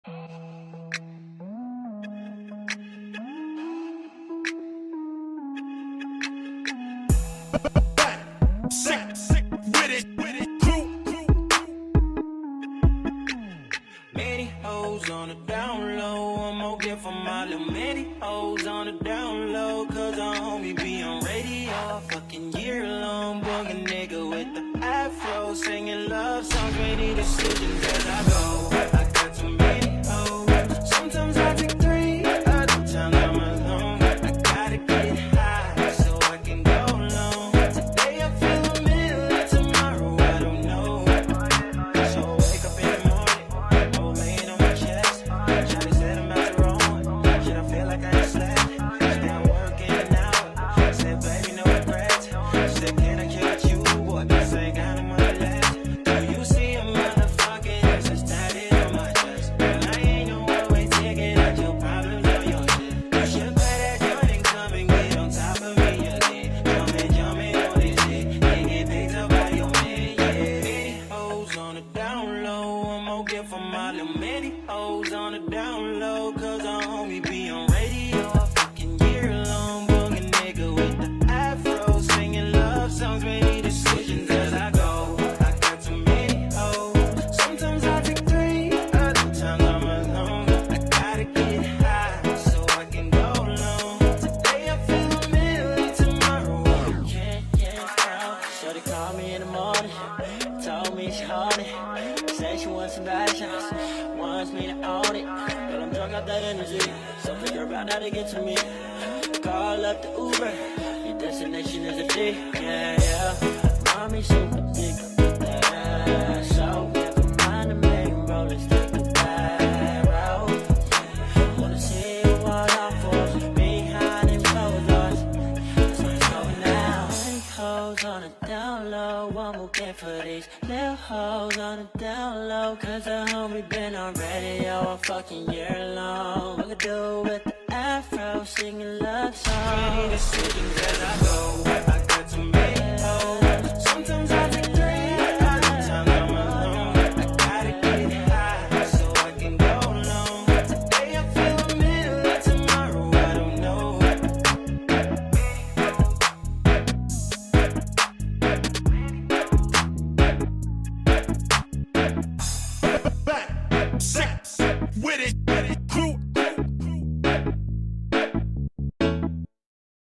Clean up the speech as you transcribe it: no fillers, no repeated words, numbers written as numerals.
Sick with it, crew. Many hoes on the down low. I'm gonna get from my little many hoes on the down low. Cause our homie be on radio all fucking year long. Boogie nigga with the afro, singing love songs, many decisions as I go. I got too many hoes. Sometimes I take three, other times I'm alone. I gotta get high so I can go long. Today I feel a million, tomorrow I don't know. So wake up in the morning, oh laying on my chest. Shawty said I'm at the wrong. Shit, I feel like I just slept. She got working an hour. Said baby no regrets. She said can I kill with you? Boy, this ain't got no money left. Do you see a motherfucking ass that's tatted on my chest? Girl, I ain't no one-way ticket. I your problems on your shit. You should pay that joint and come and get on top of me again. Jumping on this shit. Can't get picked up by your man, yeah. Many hoes on the down low. I'm gonna get from my little many hoes on the down low. Cause our homie be on radio all fucking year long. Boogie nigga with the afro, singing love songs, many decisions as I go. I got too many hoes. Sometimes I take three, other times I'm alone. I gotta get high so I can go long. Today I feel a million, tomorrow I can't count. Shorty called me in the morning, told me she haunted. Say she wants some bad shots, wants me to own it. But I'm drunk off that energy, so figure out how to get to me. Call up the Uber, your destination is a D. Yeah. Mommy super thick with that ass. So never mind the main road, let's take the back road. Wanna see you all out for behind them closed doors. That's where it's going now. Many hoes on the down low, one more get for these little hoes on the down low. Cause the homie been on radio all fucking year long. What I do with the afro, singing love songs. Many decisions as I go. I got too many